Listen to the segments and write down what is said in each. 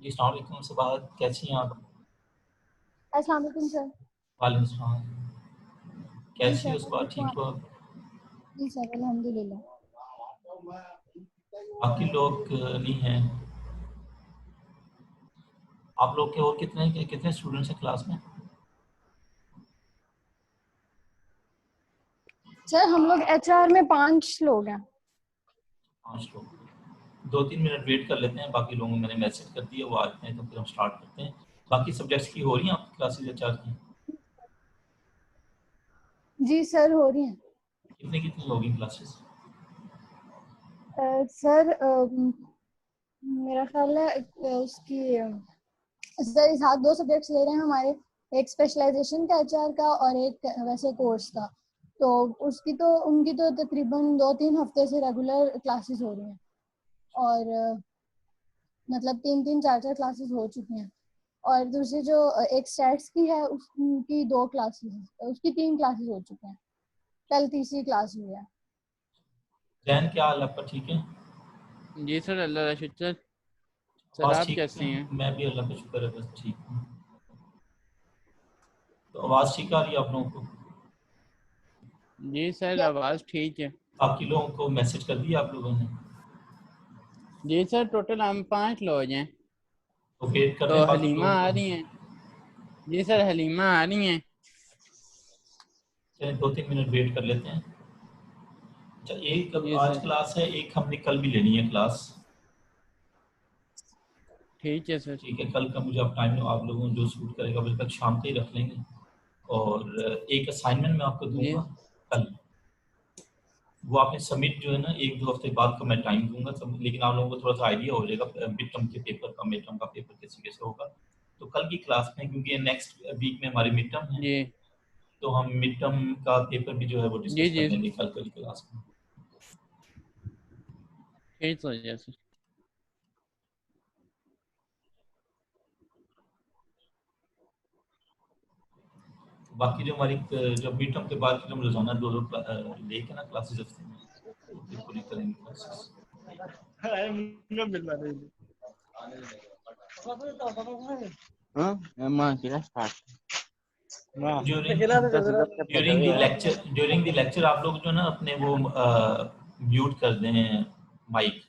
जी अस्सलाम वालेकुम सबात, कैसी हैं आप? अस्सलाम वालेकुम सर। वालेकुम सलाम। जी कैसी सर, हो मैं सबात, ठीक हूँ। ठीक हो? जी सर, अल्हम्दुलिल्लाह। बाकी लोग नहीं हैं। आप लोग के और कितने कितने स्टूडेंट्स हैं क्लास में? सर हम लोग एचआर में 5 लोग हैं। 5 लोग। 2-3 मिनट वेट कर लेते हैं, बाकी लोगों को मैंने मैसेज कर दिया, वो आते हैं तो फिर हम स्टार्ट करते हैं। बाकी सब्जेक्ट्स की हो रही हैं आपकी क्लासेज एचआर की? जी सर, हो रही हैं। कितने कितनी होगी क्लासेस? सर मेरा ख्याल है उसकी सर इस हाथ 2 सब्जेक्ट्स ले रहे हैं हमारे। एक स्पेशलाइजेशन का एचआर का और एक वैसे कोर्स का। तो उनकी तो तकरीबन 2-3 हफ्ते से रेगुलर क्लासेस हो रही हैं। और मतलब 3-3 4-4 क्लासेस हो चुकी हैं। और दूसरी जो एक स्टैट्स की है उसकी 2 क्लासेस, उसकी 3 क्लासेस हो चुकी हैं। कल तीसरी क्लास हुई है। जैन, क्या हाल है आपका, ठीक है? जी सर, अल्लाह का शुक्र। सर आवाज़ आप ठीक कैसे है? हैं? मैं भी अल्लाह का शुक्र है, बस ठीक हूँ। तो आवाज़ ठीक आ रही है आप लोगों को? जी सर, आवाज़ ठीक है। बाकी लोगों को मैसेज कर दिया आप लोगों ने? जी सर, टोटल हम 5 लोग हैं। तो वेट कर रहे तो हैं बाकी हलीमा लोगों आ को? रही हैं। जी सर, हलीमा आ रही हैं। चलिए 2-3 मिनट वेट कर लेते हैं। अच्छा, एक अब जी आज सर, क्लास है, एक हमने कल भी लेनी है क्लास। ठीक है सर। ठीक है, कल का मुझे आप टाइम आप लोगों को जो सूट करेगा बल्कि तक शाम तक ही रख लेंगे। और एक असाइनमेंट मैं आपको जी दूंगा कल। वो आपने सबमिट जो है ना 1-2 हफ्ते बाद का मैं टाइम दूंगा सब, लेकिन आप लोगों को थोड़ा सा आइडिया हो जाएगा मिड टर्म के पेपर का, मिड टर्म का पेपर कैसे कैसे होगा। तो कल की क्लास में, क्योंकि नेक्स्ट वीक में हमारी मिड टर्म है, जी तो हम मिड टर्म का पेपर भी जो है वो जी डिस्कस कर जी, लेंगे कल की क्लास में। ठीक हो जाए सर। बाकी जो हमारी जो मिड टर्म के बाद की जो हम रोजाना 2-2 लेके ना क्लासेस हफ्ते में, तो फिर पूरी करेंगे क्लासेस। ड्यूरिंग द लेक्चर आप लोग जो ना अपने वो म्यूट कर दें माइक।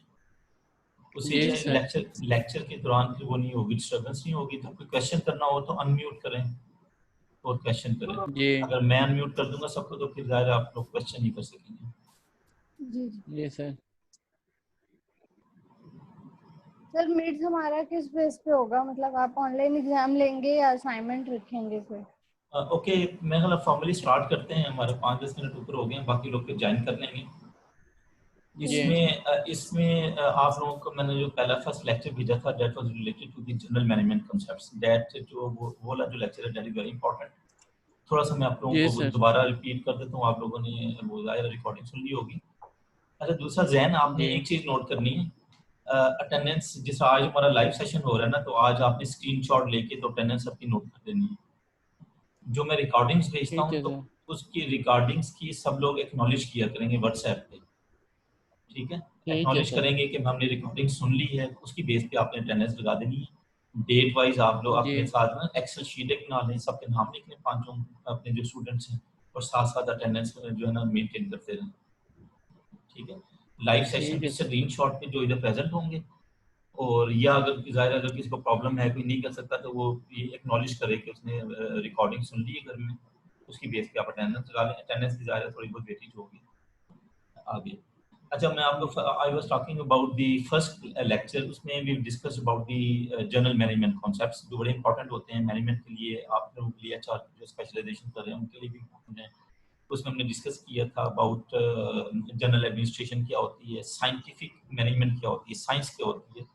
उसी जी सर। लेक्चर लेक्चर के दौरान फिर वो नहीं होगी, डिस्टर्बेंस नहीं होगी। तो कोई क्वेश्चन करना हो तो अनम्यूट करें और क्वेश्चन करें। जी अगर मैं अनम्यूट कर दूंगा सबको तो फिर ज़ाहिर है आप लोग क्वेश्चन नहीं कर सकेंगे। जी जी जी सर। सर, मिड्स हमारा किस बेस पे होगा? मतलब आप ऑनलाइन एग्जाम लेंगे या असाइनमेंट रखेंगे फिर? ओके, मैं मतलब फॉर्मली स्टार्ट करते हैं। हमारे 5-10 मिनट ऊपर हो गए हैं, बाकी लोग फिर ज्वाइन कर लेंगे। जी इसमें आप लोगों को मैंने जो पहला फर्स्ट लेक्चर भेजा था, that was related to the general management concepts. That जो वो वाला जो लेक्चर है दैट इज वेरी इंपॉर्टेंट। थोड़ा सा मैं आप लोगों जी को सर। दोबारा रिपीट कर देता हूँ, आप लोगों ने वो ज़ाहिर रिकॉर्डिंग सुन ली होगी। अच्छा, दूसरा जहन आपने जी एक चीज़ नोट करनी है। अटेंडेंस जिस आज हमारा लाइव सेशन हो रहा है ना, तो आज आपने स्क्रीनशॉट लेके तो अटेंडेंस अपनी नोट कर देनी है। जो मैं रिकॉर्डिंग्स भेजता ठीक हूँ है तो सर। उसकी रिकॉर्डिंग्स की सब लोग एक्नॉलेज किया करेंगे व्हाट्सएप पे। ठीक है, ठीक है एक्नॉलेज सर। करेंगे कि हमने रिकॉर्डिंग सुन ली है, उसकी बेस पे आपने अटेंडेंस लगा देनी है। डेट वाइज आप लोग जी अपने साथ में एक्सेल शीट एक बना लें, सबके नाम लिख लें पांचों अपने जो स्टूडेंट्स हैं, और साथ साथ अटेंडेंस जो है ना मेंटेन करते रहें। ठीक है, लाइव सेशन ठीक की है सर। स्क्रीन शॉट पे जो इधर प्रेजेंट होंगे। और या अगर ज़ाहिर अगर किसी को प्रॉब्लम है, कोई नहीं कर सकता, तो वो ये एक्नॉलेज करे कि उसने रिकॉर्डिंग सुन ली है घर में। उसकी बेस पे आप अटेंडेंस लगा लें। अटेंडेंस की ज़ाहिर थोड़ी बहुत वेटेज होगी आगे। अच्छा, मैं आपको I was talking about the first lecture, उसमें we discuss about the general management concepts जो बड़े इंपॉर्टेंट होते हैं मैनेजमेंट के लिए, आप लोगों के लिए, अच्छा जो स्पेशलाइजेशन कर रहे हैं उनके लिए भी इम्पोर्टेंट है। उसमें हमने डिस्कस किया था अबाउट जनरल एडमिनिस्ट्रेशन क्या होती है, साइंटिफिक मैनेजमेंट क्या होती है, साइंस क्या होती है।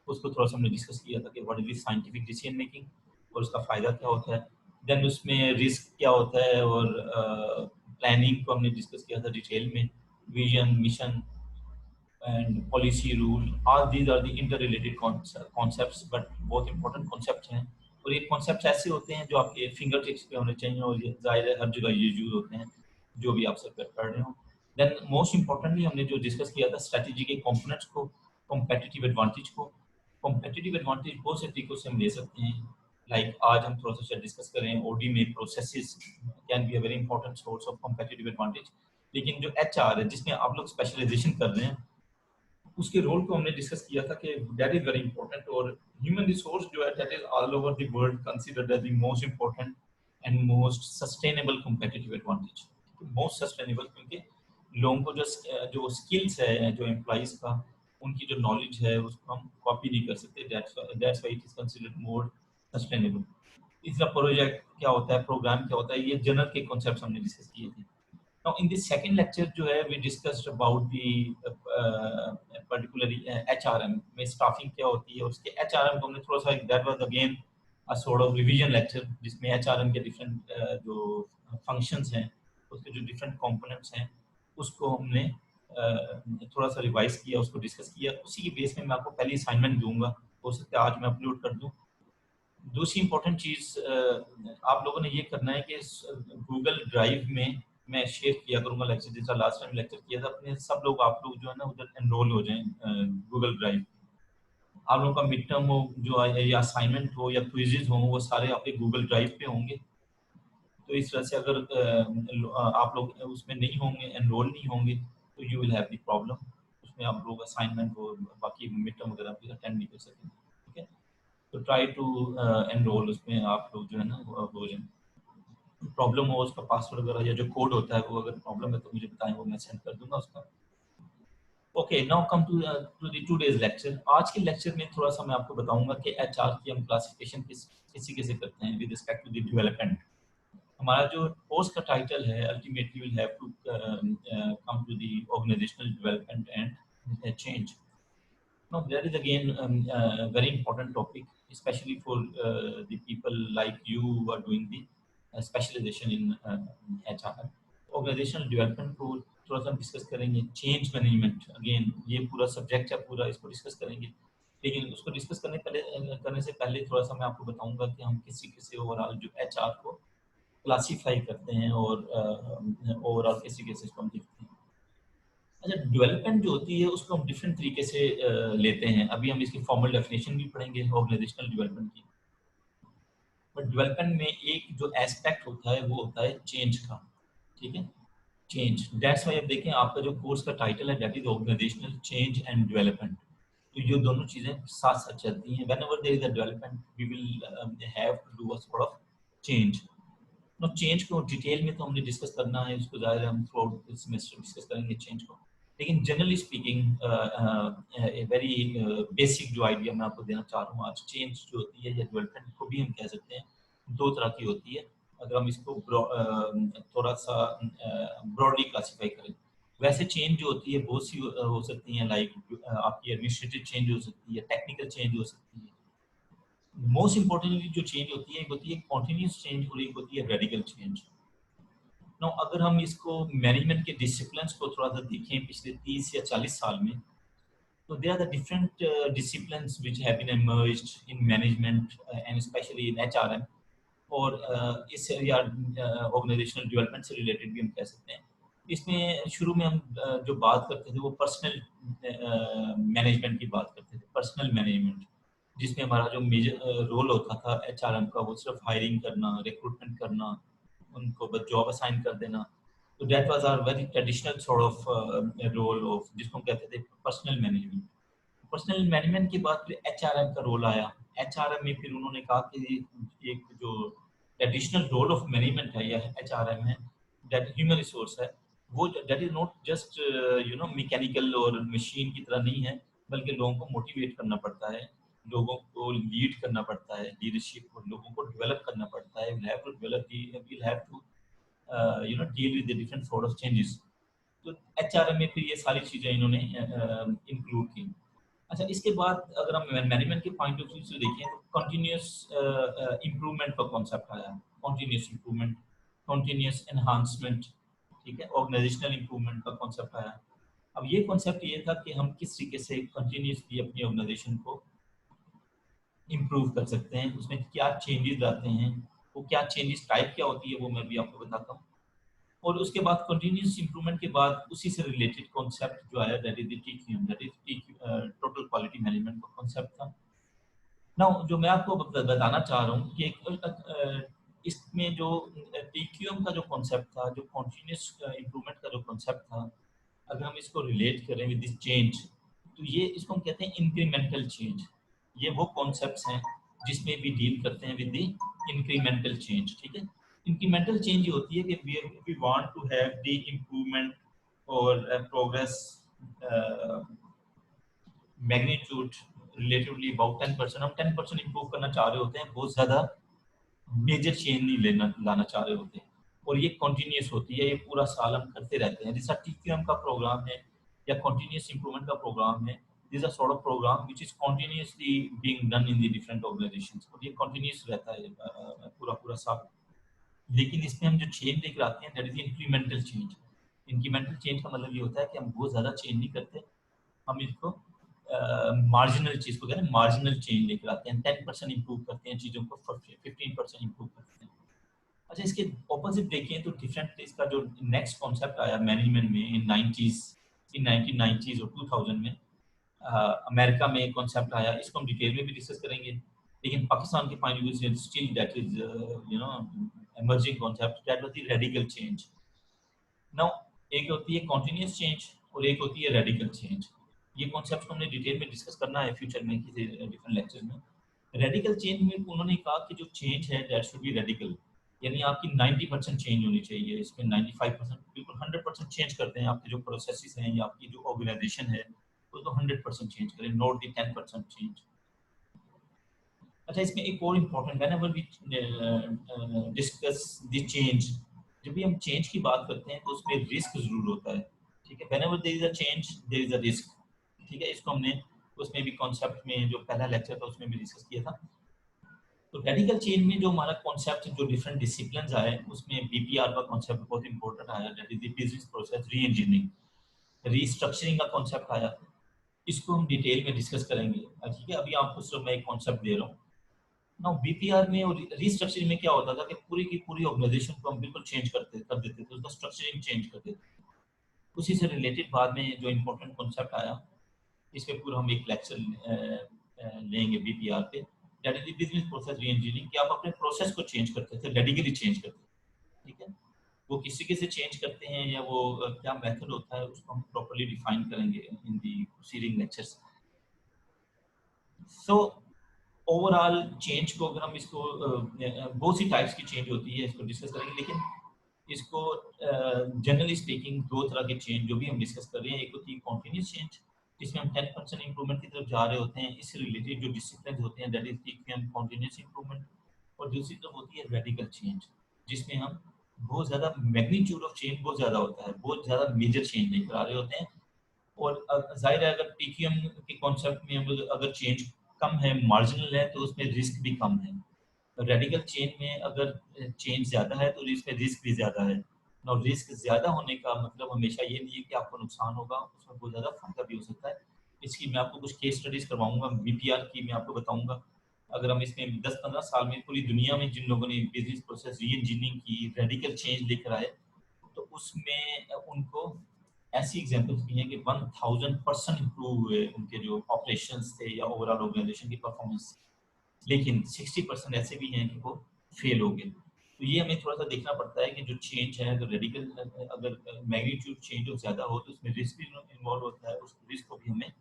उसको थोड़ा सा हमने डिस्कस किया था कि what is scientific decision making और उसका फ़ायदा क्या होता है। देन उसमें रिस्क क्या होता है, और प्लानिंग को हमने डिस्कस किया था डिटेल में। Vision, mission and policy, rule, all these are the inter related concepts, but बहुत इंपॉर्टेंट कॉन्सेप्ट हैं। और ये कॉन्सेप्ट ऐसे होते हैं जो आपके फिंगर टिप्स पे होने चाहिए, और ये ज़ाहिर है हर जगह ये यूज होते हैं जो भी आप सब्जेक्ट पढ़ रहे हो। देन मोस्ट इंपॉर्टेंटली हमने जो डिस्कस किया था स्ट्रेटजी के कंपोनेंट्स को, कॉम्पिटिटिव एडवांटेज को, कॉम्पिटिटिव एडवांटेज बहुत से तरीकों से हम ले सकते हैं। लाइक आज हम थोड़ा सा डिस्कस करें ओडी में processes can be a very important source of competitive advantage. लेकिन जो एचआर है जिसमें आप लोग स्पेशलाइजेशन कर रहे हैं, उसके रोल को हमने डिस्कस किया था कि दैट इज वेरी इंपॉर्टेंट। और ह्यूमन रिसोर्स जो है that is all over the world considered as the most important and most sustainable competitive advantage. Most sustainable क्योंकि लोगों को जो स्किल्स है जो एम्प्लॉइज का, उनकी जो नॉलेज है उसको हम कॉपी नहीं कर सकते। That's why it is considered more sustainable. इसका प्रोजेक्ट क्या होता है, प्रोग्राम क्या होता है, ये जनरल के कॉन्सेप्ट्स हमने डिस्कस किए थे। Now, in this second lecture जो है we discussed about the particularly HRM में staffing क्या होती है, उसके HRM को हमने थोड़ा सा that was again a sort of revision lecture जिसमें HRM के different जो functions हैं, उसके जो different components हैं, उसको हमने थोड़ा सा रिवाइज किया, उसको डिस्कस किया। उसी के बेस में मैं आपको पहली असाइनमेंट दूंगा, हो सकता है आज मैं अपलोड कर दूं। दूसरी इंपॉर्टेंट चीज़ आप लोगों ने ये करना है कि गूगल ड्राइव में मैं शेयर किया करूंगा लेक्चर, जैसा लास्ट टाइम लेक्चर किया था अपने सब लोग, आप लोग जो है ना उधर एनरोल हो जाएं गूगल ड्राइव। आप लोगों का मिड टर्म हो जो या असाइनमेंट हो या क्विजेज हो, वो सारे आपके गूगल ड्राइव पे होंगे। तो इस तरह से अगर आप लोग उसमें नहीं होंगे, एनरोल नहीं होंगे, तो you will have the problem. उसमें आप लोग असाइनमेंट और बाकी मिड टर्म वगैरह भी अटेंड नहीं कर सकेंगे। ठीक है, तो ट्राई टू एनरोल, उसमें आप लोग जो है ना हो जाए। प्रॉब्लम हो उसका पासवर्ड वगैरह या जो कोड होता है वो अगर प्रॉब्लम है तो मुझे बताएं, वो मैं सेंड कर दूंगा उसका। Okay, now come to the today's lecture. आज के लेक्चर में थोड़ा सा मैं आपको बताऊंगा कि एचआर की हम क्लासिफिकेशन किस कैसे करते हैं with respect to the development. हमारा जो कोर्स का टाइटल है ultimately will have to come to the organizational development and change. Now, that is again very important topic, especially for the people like you who are doing the specialization in HR. Organizational development को थोड़ा सा discuss करेंगे। Change management, again ये पूरा subject है, पूरा इसको discuss करेंगे। लेकिन उसको डिस्कस करने से पहले थोड़ा सा मैं आपको बताऊंगा कि हम किस तरीके से ओवरऑल जो HR को क्लासीफाई करते हैं और ओवरऑल किस तरीके से इसको हम देखते हैं। अच्छा, डेवलपमेंट जो होती है उसको हम डिफरेंट तरीके से लेते हैं। अभी हम इसकी फॉर्मल डेफिनेशन भी पढ़ेंगे ऑर्गेनाइजेशनल डेवलपमेंट की। बट डेवलपमेंट में एक जो एस्पेक्ट होता है वो होता है चेंज का। ठीक है, चेंज, दैट्स व्हाई आप देखें आपका जो कोर्स का टाइटल है that is organizational change and development. तो ये दोनों चीजें साथ साथ चलती हैं। Whenever there is a development we will have to do a sort of change. No, change को डिटेल में तो हमने डिस्कस करना है, उसको ज़्यादा हम थ्रू आउट सेमेस्टर डिस्कस करेंगे चेंज को। लेकिन जनरली स्पीकिंग वेरी बेसिक जो आइडिया मैं आपको देना चाह रहा हूँ आज, चेंज जो होती है या डेवलपमेंट को भी हम कह सकते हैं, दो तरह की होती है अगर हम इसको थोड़ा सा ब्रॉडली क्लासीफाई करें। वैसे चेंज जो होती है बहुत सी हो सकती हैं, लाइक आपकी एडमिनिस्ट्रेटिव चेंज हो सकती है, टेक्निकल चेंज हो सकती है। मोस्ट इंपॉर्टेंटली जो चेंज होती है एक होती है कॉन्टिन्यूस चेंज और एक होती है रेडिकल चेंज। नो, अगर हम इसको मैनेजमेंट के डिसिप्लिन्स को थोड़ा सा देखें पिछले 30 या 40 साल में, तो there are the different disciplines which have been emerged in management and especially in HRM और इस या ऑर्गेनाइजेशनल डेवलपमेंट से रिलेटेड भी हम कह सकते हैं। इसमें शुरू में हम जो बात करते थे वो पर्सनल मैनेजमेंट की बात करते थे, पर्सनल मैनेजमेंट, जिसमें हमारा जो मेजर रोल होता था एचआरएम का वो सिर्फ हायरिंग करना, रिक्रूटमेंट करना, उनको बस जॉब असाइन कर देना। तो that was our very traditional sort of role of जिसको हम कहते थे पर्सनल मैनेजमेंट। पर्सनल मैनेजमेंट के बाद फिर एचआरएम का रोल आया। एचआरएम में फिर उन्होंने कहा कि एक जो ट्रेडिशनल रोल ऑफ मैनेजमेंट है या एचआरएम है, दैट ह्यूमन रिसोर्स है, वो that is not just mechanical और मशीन की तरह नहीं है, बल्कि लोगों को मोटिवेट करना पड़ता है, लोगों को लीड करना पड़ता है, लीडरशिप और लोगों को डेवलप करना पड़ता है। we'll have to develop we'll have to deal with the different sort of changes। तो एचआरएम में फिर ये सारी चीजें इन्होंने इंक्लूड की। अच्छा, इसके बाद अगर हम मैनेजमेंट के पॉइंट ऑफ व्यू से देखें तो कंटिन्यूअस इंप्रूवमेंट का कॉन्सेप्ट आया। कंटिन्यूअस इंप्रूवमेंट, कंटिन्यूअस एनहांसमेंट, ठीक है, ऑर्गेनाइजेशनल इंप्रूवमेंट का कॉन्सेप्ट आया। अब ये कॉन्सेप्ट ये था कि हम किस तरीके से कंटिन्यूअसली अपनी ऑर्गेनाइजेशन को इम्प्रूव कर सकते हैं, उसमें क्या चेंजेस आते हैं, वो क्या चेंजेस टाइप क्या होती है वो मैं भी आपको बताता हूँ। और उसके बाद कंटिन्यूअस इंप्रूवमेंट के बाद उसी से रिलेटेड कॉन्सेप्ट जो आया that is the TQM, that is total quality management का कॉन्सेप्ट था। नाउ जो मैं आपको बताना चाह रहा हूँ कि इसमें जो टीक्यूएम का जो कॉन्सेप्ट था, जो कॉन्टिन्यूस इम्प्रूवमेंट का जो कॉन्सेप्ट था, अगर हम इसको रिलेट करें विद दिस चेंज, तो ये इसको हम कहते हैं इंक्रीमेंटल चेंज। ये वो कॉन्सेप्ट्स हैं जिसमें भी डील करते हैं विद द इंक्रीमेंटल चेंज। ठीक है, इंक्रीमेंटल चेंज ये होती है कि we want to have the improvement और प्रोग्रेस मैग्नीट्यूड रिलेटिवली अबाउट 10%। हम 10% इंप्रूव करना चाह रहे होते हैं, बहुत ज़्यादा मेजर चेंज नहीं लाना चाह रहे होते, और ये कंटिन्यूस होती है, ये पूरा साल हम करते रहते हैं। जैसा टीक्यूएम का प्रोग्राम है या कंटिन्यूस इंप्रूवमेंट का प्रोग्राम है, this are sort of programme which is continuously being done in the different organizations, और ये कंटिन्यूस रहता है पूरा पूरा साल। लेकिन इसमें हम जो चेंज लेकर आते हैं, that is incremental change. Incremental change का मतलब ये होता है कि हम बहुत ज़्यादा चेंज नहीं करते, हम इसको मार्जिनल चीज़ को कहते हैं, मार्जिनल चेंज लेकर आते हैं। 10% इंप्रूव करते हैं चीज़ों को, 15% इंप्रूव करते हैं। अच्छा, इसके ऑपोजिट देखें तो डिफरेंट, इसका जो नेक्स्ट कॉन्सेप्ट आया मैनेजमेंट में इन 1990s और 2000 में, अमेरिका में एक कॉन्सेप्ट आया, इसको हम डिटेल में भी डिस्कस करेंगे। लेकिन पाकिस्तान के पॉइंट ऑफ व्यू से still that is you know emerging concept, that was the radical change. Now एक होती है continuous change और एक होती है radical change। ये कॉन्सेप्ट को हमने डिटेल में डिस्कस करना है फ्यूचर में किसी डिफरेंट लेक्चर में। रेडिकल चेंज में उन्होंने कहा कि जो चेंज है दैट शुड बी रेडिकल, यानी आपकी 90% चेंज होनी चाहिए, इसमें 95% बिल्कुल 100% चेंज करते हैं। आपके जो प्रोसेसेस हैं या आपकी जो ऑर्गेनाइजेशन है वो तो 100% चेंज करें, नॉट दी 10% चेंज। अच्छा, इसमें एक और important, whenever we discuss the change, जब भी हम चेंज की बात करते हैं तो उसमें रिस्क जरूर होता है। ठीक है, whenever there is a change there is a risk. ठीक है, इसको हमने उसमें भी कॉन्सेप्ट में जो पहला लेक्चर था उसमें भी डिस्कस किया था। तो रेडिकल चेंज में जो हमारा कॉन्सेप्ट जो डिफरेंट डिसिप्लिन्स आए, उसमें बीपीआर का कॉन्सेप्ट बहुत इंपॉर्टेंट आया, that is the business process री इंजीनियरिंग, रीस्ट्रक्चरिंग का कॉन्सेप्ट आया। इसको हम डिटेल में डिस्कस करेंगे। ठीक है, अभी आपको सिर्फ मैं एक कॉन्सेप्ट दे रहा हूँ। नाउ बीपीआर में और रीस्ट्रक्चरिंग में क्या होता था कि पूरी की पूरी ऑर्गेनाइजेशन को हम बिल्कुल चेंज कर देते थे, उसका स्ट्रक्चरिंग चेंज कर देते थे। उसी से रिलेटेड बाद में जो इम्पोर्टेंट कॉन्सेप्ट आया, इस पे पूरा हम एक लेक्चर लेंगे बीपीआर पे, that is the business process री इंजीनियरिंग, कि आप अपने प्रोसेस को चेंज करते थे, रेडिकली चेंज करते थे। ठीक है, वो किसी के से चेंज करते हैं या वो क्या मेथड होता है, उसको हम प्रॉपर्ली डिफाइन करेंगे in the proceeding lectures. So overall change को अगर हम इसको बहुत सी टाइप्स की चेंज होती है, इसको डिस्कस करेंगे। लेकिन इसको जनरली स्पीकिंग दो तरह के चेंज जो भी हम डिस्कस कर रहे हैं, एक होती है कॉन्टिन्यूस चेंज जिसमें हम 10% इंप्रूवमेंट की तरफ जा रहे होते हैं, इससे रिलेटेड जो डिसिप्लिन होते हैं दैट इज कॉन्टिन्यूस इंप्रूवमेंट। और दूसरी तरफ होती है रेडिकल चेंज, जिसमें हम बहुत ज़्यादा मैग्नीट्यूड ऑफ चेंज बहुत ज़्यादा होता है, बहुत ज़्यादा मेजर चेंज लेकर आ रहे होते हैं। और जाहिर है अगर टीक्यूएम के कॉन्सेप्ट में अगर चेंज कम है, मार्जिनल है, तो उसमें रिस्क भी कम है। रेडिकल चेंज में अगर चेंज ज़्यादा है तो इसमें रिस्क भी ज़्यादा है। और रिस्क ज़्यादा होने का मतलब हमेशा ये नहीं है कि आपको नुकसान होगा, उसमें बहुत ज़्यादा फायदा भी हो सकता है। इसकी मैं आपको कुछ केस स्टडीज़ करवाऊंगा, बीपीआर की मैं आपको बताऊंगा। अगर हम इसमें 10-15 साल में पूरी दुनिया में जिन लोगों ने बिजनेस प्रोसेस री इंजीनियरिंग की, रेडिकल चेंज लेकर आए, तो उसमें उनको ऐसी एग्जांपल्स भी हैं कि 1000% इंप्रूव हुए उनके जो ऑपरेशंस थे या ओवरऑल ऑर्गेनाइजेशन की परफॉर्मेंस। लेकिन 60% ऐसे भी हैं कि वो फेल हो गए। तो ये हमें थोड़ा सा देखना पड़ता है कि जो चेंज है, अगर रेडिकल अगर मैग्नीट्यूड चेंज ज़्यादा हो तो उसमें रिस्क भी इन्वॉल्व होता है, उस रिस्क को भी हमें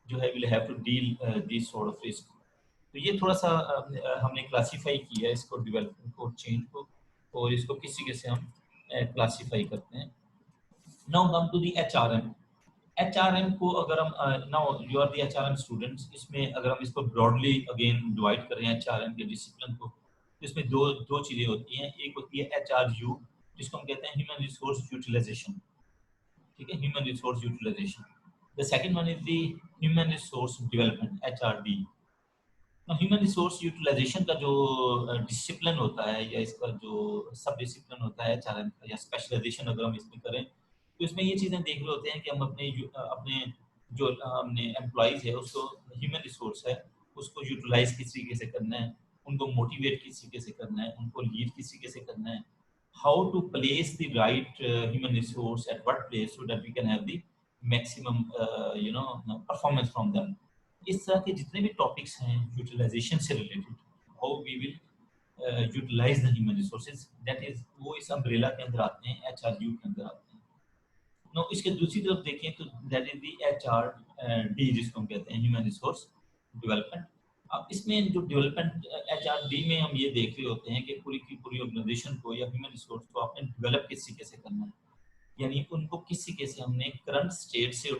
जो है will have to deal this sort of risk. तो ये थोड़ा सा हमने क्लासीफाई किया है इसको, डेवलपमेंट को, चेंज को, और इसको किस तरीके से हम क्लासीफाई करते हैं। Now come to the HRM. HRM को अगर हम now you are the HRM students, इसमें अगर हम इसको ब्रॉडली अगेन डिवाइड करें एचआरएम के डिसिप्लिन को, तो इसमें दो चीज़ें होती हैं। एक होती है एचआरयू, जिसको हम कहते हैं ह्यूमन रिसोर्स यूटिलाइजेशन। ठीक है, human resource utilization. The second one is the human resource development, HRD. Human resource utilization का जो डिसिप्लिन होता है या इसका जो सब डिसिप्लिन होता है एचआरएम का, या स्पेशलाइजेशन अगर हम इसमें करें, तो इसमें ये चीज़ें देख रहे होते हैं कि हम अपने जो हमने एम्प्लॉयज़ है उसको, ह्यूमन रिसोर्स है उसको यूटिलाइज किस तरीके से करना है, उनको मोटिवेट किस तरीके से करना है, उनको लीड किस तरीके से करना है, how to place the right human resource at what place so that we can have the maximum performance from them. इस तरह के जितने भी टॉपिक्स हैं यूटिलाइजेशन से related, how we will utilize the human resources, that is वो इस umbrella के अंदर आते हैं, HRU के अंदर आते हैं। नो इसके दूसरी तरफ देखें तो दैट इज दी HRD जिसको हम कहते हैं, ह्यूमन रिसोर्स डेवलपमेंट। अब इसमें जो डेवलपमेंट HRD में हम ये देख रहे होते हैं कि पूरी की पूरी ऑर्गेनाइजेशन को या ह्यूमन रिसोर्स को आपने डेवलप किस तरीके से करना है, यानी उनको किस तरीके से हमने करंट स्टेट से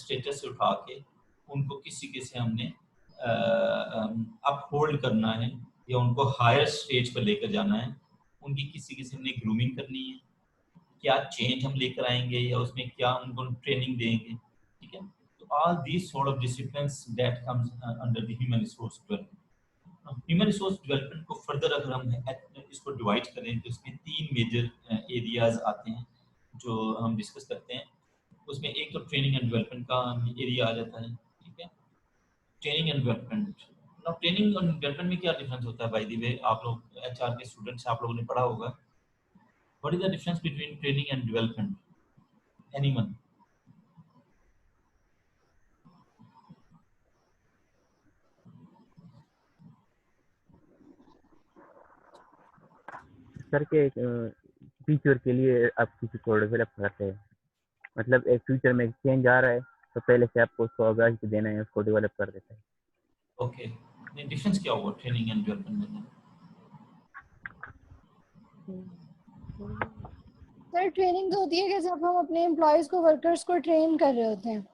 स्टेटस से उठा के उनको किस तरीके से हमने अप होल्ड करना है या उनको हायर स्टेज पर लेकर जाना है, उनकी किस तरीके से हमने ग्रूमिंग करनी है, क्या चेंज हम लेकर आएंगे या उसमें क्या उनको ट्रेनिंग देंगे, ठीक है। तो all these sort of disciplines that comes under the human resource development. Human resource development को फर्दर अगर हम इसको डिवाइड करें तो इसमें 3 मेजर एरियाज आते हैं जो हम डिस्कस करते हैं। उसमें एक तो ट्रेनिंग एंड डेवलपमेंट का एरिया आ जाता है, ठीक है। Training and development, now training और डेवलपमेंट में क्या डिफरेंस होता है? बाय द वे आप लोग HR के स्टूडेंट्स आप लोगों ने पढ़ा होगा, what is the difference between training and development? Anyone? Sir के फ्यूचर के लिए आप किसी को डेवलप करते हैं, मतलब एक फ्यूचर में चेंज आ रहा है तो पहले से आपको उसको आगाही देना है, उसको डेवलप कर देता है। ओके, डिफरेंस क्या होगा ट्रेनिंग एंड डेवलपमेंट में? सर ट्रेनिंग तो होती है कि जब हम अपने एम्प्लॉयज को, वर्कर्स को ट्रेन कर रहे होते हैं,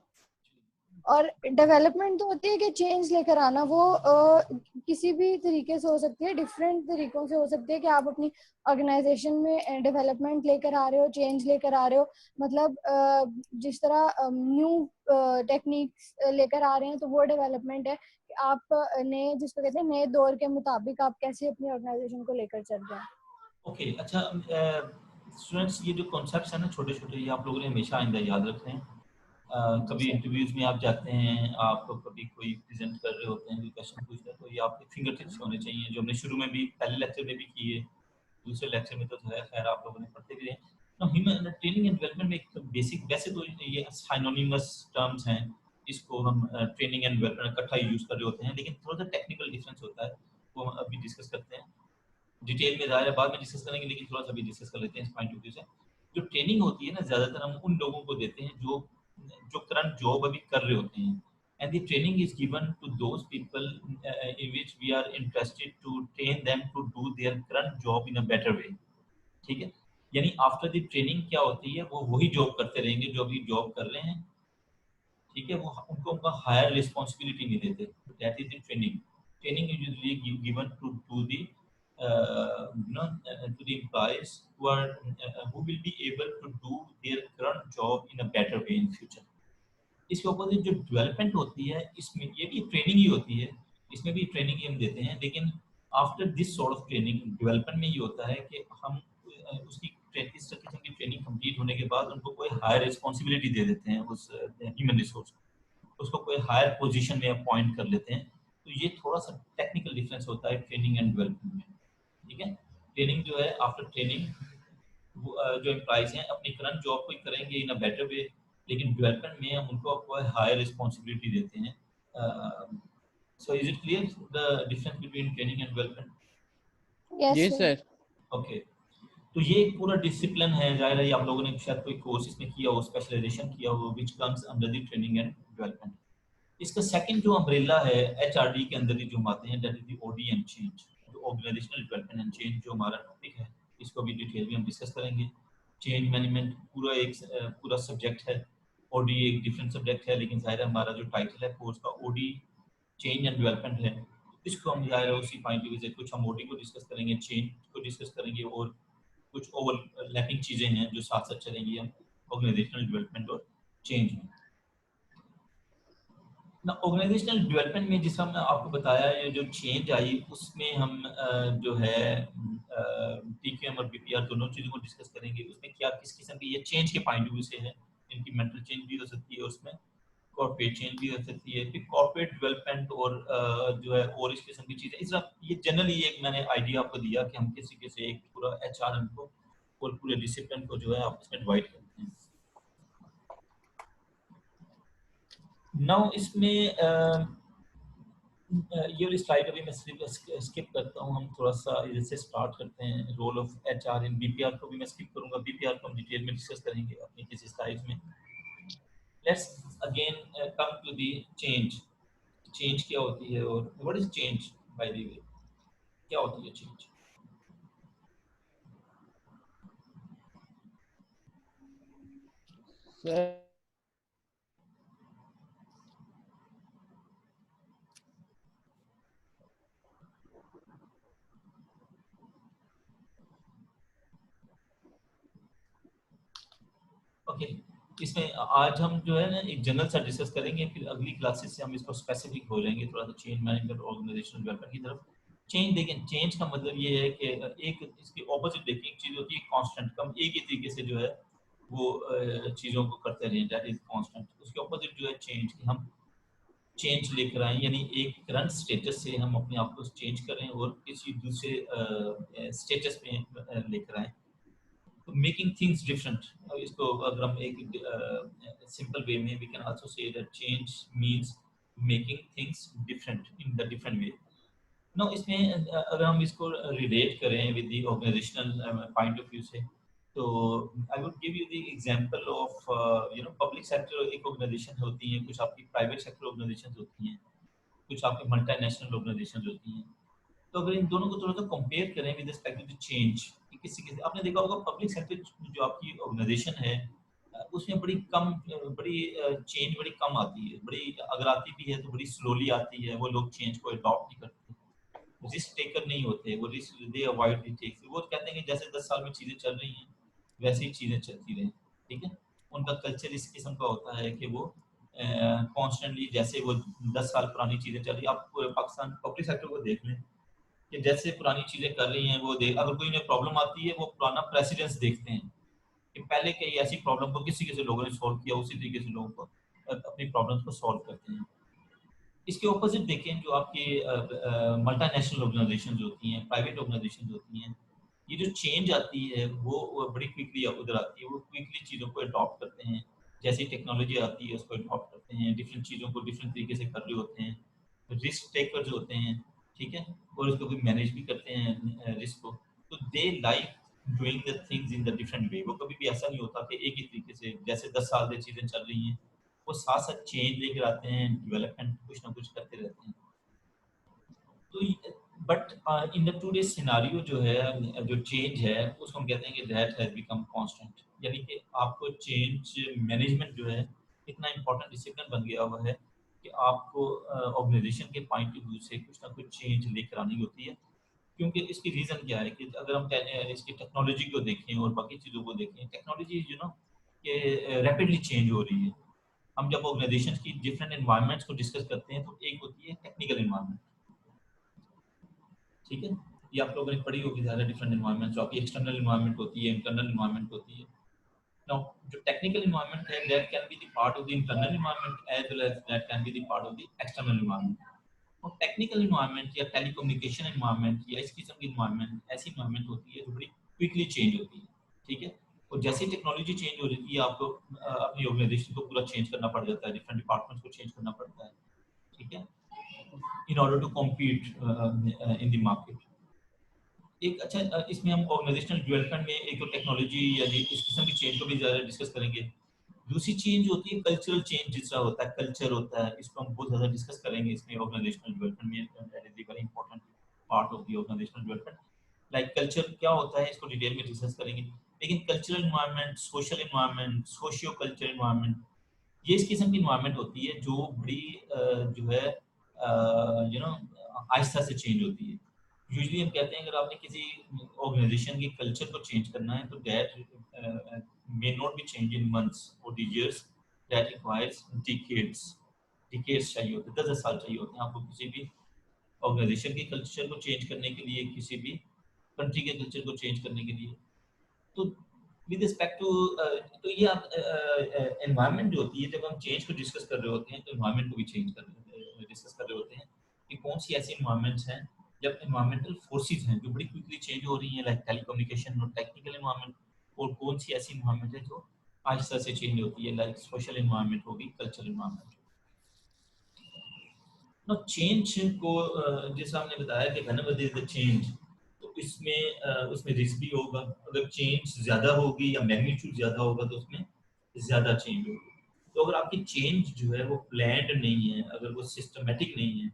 और डेवलपमेंट तो होती है कि चेंज लेकर आना। वो किसी भी तरीके से हो सकती है, डिफरेंट तरीकों से हो सकती है कि आप अपनी ऑर्गेनाइजेशन में डेवलपमेंट लेकर आ रहे हो, चेंज लेकर आ रहे हो। मतलब जिस तरह न्यू टेक्निक्स लेकर आ रहे हैं तो वो डेवलपमेंट है कि आप नए, जिसको कहते हैं नए दौर के मुताबिक आप कैसे अपनी ऑर्गेनाइजेशन को लेकर चल रहे हैं। ओके, अच्छा स्टूडेंट्स, ये जो कॉन्सेप्ट्स हैं ना छोटे छोटे, ये आप लोगों ने हमेशा आइंदा याद रखने हैं। कभी इंटरव्यूज में आप जाते हैं, आप कभी कोई प्रेजेंट कर रहे होते हैं, कोई क्वेश्चन पूछ रहे हैं, तो ये आपके फिंगर टिप्स होने चाहिए, जो हमने शुरू में भी पहले लेक्चर में भी किए, दूसरे लेक्चर में तो है, खैर आप लोगों ने पढ़ते भी रहे। तो ह्यूमन ट्रेनिंग एंड डेवलपमेंट में एक बेसिक, वैसे तो ये साइनोनिमस टर्म्स हैं, इसको हम ट्रेनिंग एंड डेवलपमेंट इकट्ठा यूज कर रहे होते हैं, लेकिन थोड़ा सा टेक्निकल डिफरेंस होता है, वो हम अभी डिस्कस करते हैं डिटेल में, ज़ाहिर है बाद में डिस्कस करेंगे, लेकिन थोड़ा सा भी डिस्कस कर लेते हैं इस पॉइंट ऑफ व्यू से। जो ट्रेनिंग होती है ना, ज़्यादातर हम उन लोगों को देते हैं जो जो करंट जॉब अभी कर रहे होते हैं, and the training is given to those people in which we are interested to train them to do their current job in a better way, ठीक है। यानी आफ्टर द ट्रेनिंग क्या होती है, वो वही जॉब करते रहेंगे जो अभी जॉब कर रहे हैं, ठीक है। वो उनको उनका हायर रिस्पॉन्सिबिलिटी नहीं देते, that is the training. Training is usually given to the to the employees who will be able to do their current job in a better way in future. इसके अपोजिट जो development होती है, इसमें ये भी training ही होती है, इसमें भी ट्रेनिंग ही हम देते हैं, लेकिन after this sort of training development में ये होता है कि हम उसकी इस किस्म की ट्रेनिंग कंप्लीट होने के बाद उनको कोई हायर रिस्पॉन्सिबिलिटी दे देते हैं, उस ह्यूमन रिसोर्स उसको कोई हायर पोजीशन में अपॉइंट कर लेते हैं। तो ये थोड़ा सा टेक्निकल डिफरेंस होता है ट्रेनिंग एंड डेवलपमेंट में, ठीक है। ट्रेनिंग जो है, आफ्टर ट्रेनिंग जो एम्प्लॉइज हैं अपनी करंट जॉब को करेंगे इन अ बेटर वे, लेकिन डेवलपमेंट में हम उनको हायर रिस्पॉन्सिबिलिटी देते हैं। So is it clear the difference between training and development? जी सर। ओके, तो ये एक पूरा डिसिप्लिन है, जाहिर है आप लोगों ने शायद कोई कोर्स इसमें किया हो, स्पेशलाइजेशन किया हो, which comes under the training and development. इसका सेकंड जो अम्ब्रेला है HRD के अंदर ही जो हम आते हैं, that is the OD and change, जो ऑर्गेनाइजेशनल डेवलपमेंट एंड चेंज जो हमारा टॉपिक है, इसको भी डिटेल में हम डिस्कस करेंगे। चेंज मैनेजमेंट पूरा एक पूरा सब्जेक्ट है, OD एक डिफरेंट सब्जेक्ट है, लेकिन जाहिर है हमारा जो टाइटल है कोर्स का OD चेंज एंड डेवलपमेंट है, इसको हम जाहिर है उसी पॉइंट ऑफ व्यू से कुछ हम OD को डिस्कस करेंगे, चेंज को डिस्कस करेंगे, और कुछ ओवरलैपिंग चीज़ें हैं जो साथ साथ चलेंगी हम ऑर्गेनाइजेशनल डेवलपमेंट और चेंज में ना। ऑर्गेनाइजेशनल डेवलपमेंट में जिस हमने आपको बताया, ये जो चेंज आई उसमें हम जो है TQM और BPR दोनों चीज़ों को डिस्कस करेंगे। उसमें क्या किस किस्म की ये चेंज के पॉइंट ऑफ व्यू से है, इनकी मेंटल चेंज भी हो सकती है, उसमें कॉर्पोरेट चेंज भी हो सकती है, फिर कॉर्पोरेट डेवलपमेंट और जो है और इस किस्म की चीज़ें। इस ये जनरली एक मैंने आइडिया आपको दिया कि हम किस तरीके से एक पूरा HRM को और पूरे डिसिप्लिन को जो है आपस में डिवाइड करते हैं। नाउ इसमें ये वाली स्लाइड अभी मैं स्किप करता हूँ, हम थोड़ा सा इससे स्टार्ट करते हैं। Role of HR in BPR को भी मैं स्किप करूँगा, बीपीआर को हम डिटेल में डिस्कस करेंगे अपनी किसी स्लाइड में। Let's again come to the change. Change क्या होती है और what is change by the way, क्या होती है चेंज? सर ओके, इसमें आज हम जो है ना एक जनरल सा डिस्कस करेंगे, फिर अगली क्लासेस से हम इसको स्पेसिफिक हो जाएंगे थोड़ा सा चेंज मैनेजमेंट ऑर्गेनाइजेशनल डेवलपमेंट की तरफ। चेंज देखें, चेंज का मतलब ये है कि एक इसकी ऑपोजिट देखें, एक चीज़ होती है कांस्टेंट, कम एक ही तरीके से जो है वो चीज़ों को करते रहें, दैट इज कांस्टेंट। उसके ऑपोजिट जो है चेंज, कि हम चेंज लेकर आए, यानी एक करंट स्टेटस से हम अपने आप को चेंज करें और किसी दूसरे स्टेटस पे लेकर आए। तो मेकिंग थिंग्स डिफरेंट, इसको अगर हम एक सिंपल वे में we can also say that change means making things different in the different way. No, इसमें अगर हम इसको रिलेट करें with the organizational point of view से, तो I would give you the example of public sector एक organization होती है, कुछ आपकी प्राइवेट सेक्टर ऑर्गेनाइजेशन होती हैं, कुछ आपकी मल्टीनेशनल ऑर्गेनाइजेशन होती हैं। तो अगर इन दोनों को थोड़ा सा कंपेयर करें with respect to the change, कि किसी किसी आपने देखा होगा पब्लिक सेक्टर जो आपकी ऑर्गेनाइजेशन है उसमें बड़ी चेंज बड़ी कम आती है, बड़ी अगर आती भी है तो बड़ी स्लोली आती है, वो लोग चेंज को अडॉप्ट नहीं करते, रिस्क टेकर नहीं होते, वो risk they avoid the take, वो कहते हैं कि जैसे 10 साल में चीज़ें चल रही हैं वैसे ही चीज़ें चलती रहें, ठीक है। उनका कल्चर इस किस्म का होता है कि वो कॉन्स्टेंटली जैसे वो 10 साल पुरानी चीज़ें चल रही, आप पाकिस्तान पब्लिक सेक्टर को देख लें कि जैसे पुरानी चीज़ें कर रही हैं वो देख, अगर कोई उन्हें प्रॉब्लम आती है वो पुराना प्रेसिडेंस देखते हैं कि पहले कई ऐसी प्रॉब्लम को किसी किसी लोगों ने सॉल्व किया, उसी तरीके से लोगों को अपनी प्रॉब्लम्स को सॉल्व करते हैं। इसके ऑपोजिट देखें, जो आपके मल्टीनेशनल ऑर्गेनाइजेशंस होती हैं, प्राइवेट ऑर्गेनाइजेशंस होती हैं, ये जो चेंज आती है वो बड़ी क्विकली उधर आती है, वो क्विकली चीज़ों को अडॉप्ट करते हैं, जैसे टेक्नोलॉजी आती है उसको अडॉप्ट करते हैं, डिफरेंट चीज़ों को डिफरेंट तरीके से कर रहे होते हैं, रिस्क टेकर्स होते हैं, ठीक है, और उसको भी मैनेज भी करते हैं रिस्क को। तो they like doing the things in the different वे, वो कभी भी ऐसा नहीं होता कि एक ही तरीके से जैसे 10 साल से चीज़ें चल रही हैं, वो साथ साथ चेंज लेकर आते हैं, डेवलपमेंट कुछ ना कुछ करते रहते हैं। तो but in the two days scenario जो है, जो चेंज है उसको हम कहते हैं कि दैट हैज बिकम कांस्टेंट, यानी कि आपको चेंज मैनेजमेंट जो है इतना इंपॉर्टेंट डिसिप्लिन बन गया हुआ है कि आपको ऑर्गेनाइजेशन के पॉइंट ऑफ व्यू से कुछ ना कुछ चेंज लेकर आनी होती है। क्योंकि इसकी रीज़न क्या है कि अगर हम इसकी टेक्नोलॉजी को देखें और बाकी चीज़ों को देखें, टेक्नोलॉजी यू नो कि रैपिडली चेंज हो रही है। हम जब ऑर्गेनाइजेशन की डिफरेंट एनवायरनमेंट्स को डिस्कस करते हैं तो एक होती है टेक्निकल एनवायरनमेंट, ठीक है, ये आप लोगों ने पढ़ी होगी ज़्यादा, डिफरेंट एनवायरनमेंट जो आपकी एक्सटर्नल एनवायरनमेंट होती है, इंटरनल एनवायरनमेंट होती है। नाउ जो टेक्निकल एनवायरनमेंट है that can be the part of the internal environment as well as that can be the part of the external environment. और टेक्निकल एनवायरनमेंट या टेलीकम्युनिकेशन एनवायरनमेंट या इस किस्म की एनवायरनमेंट ऐसी एनवायरनमेंट होती है जो बड़ी क्विकली चेंज होती है, ठीक है। और जैसे टेक्नोलॉजी चेंज हो रही है आपको अपनी ऑर्गेनाइजेशन को पूरा चेंज करना पड़ जाता है, डिफरेंट डिपार्टमेंट्स को चेंज करना पड़ता है, ठीक है, in order to compete in the market. एक अच्छा इसमें हम ऑर्गेनाइजेशनल डेवलपमेंट में एक तो टेक्नोलॉजी या इस किस्म की चेंज को भी ज़्यादा डिस्कस करेंगे। दूसरी चेंज होती है कल्चरल चेंज, जिसका होता है कल्चर होता है, इसको हम बहुत ज़्यादा डिस्कस करेंगे इसमें ऑर्गेनाइजेशनल डेवलपमेंट में, that is the very important part of the organizational development. Like culture क्या होता है इसको डिटेल में डिस्कस करेंगे, लेकिन cultural environment, social environment, socio cultural environment, ये इस किस्म की इन्वायरमेंट होती है जो बड़ी जो है आहिस्ता से चेंज होती है। यूजुअली हम कहते हैं अगर आपने किसी ऑर्गेनाइजेशन के कल्चर को चेंज करना है तो that may not be change in months और the years, that requires decades. Decades चाहिए होते हैं, 10 साल चाहिए होते हैं आपको किसी भी ऑर्गेनाइजेशन के कल्चर को चेंज करने के लिए, किसी भी कंट्री के कल्चर को चेंज करने के लिए। तो विद रिस्पेक्ट टू तो ये आप एनवायरनमेंट जो होती है, जब हम चेंज को डिस्कस कर रहे होते हैं तो एनवायरनमेंट को भी डिस्कस कर रहे होते हैं कि कौन सी ऐसी एनवायरनमेंट्स हैं जब एनवायरमेंटल फोर्सेस हैं जो बड़ी क्विकली चेंज हो रही हैं, लाइक टेलीकम्युनिकेशन और टेक्निकल एनवायरनमेंट, और कौन सी ऐसी एनवायरनमेंट है जो आहिस्ता से चेंज होती है, लाइक सोशल एनवायरनमेंट होगी, कल्चरल एनवायरनमेंट। ना चेंज को जैसा हमने बताया कि whenever there is a change, तो इसमें उसमें रिस्क भी होगा। अगर चेंज ज़्यादा होगी या मैग्नीट्यूड ज़्यादा होगा तो उसमें ज़्यादा चेंज होगी। तो अगर आपकी चेंज जो है वो प्लान्ड नहीं है, अगर वो सिस्टमेटिक नहीं है,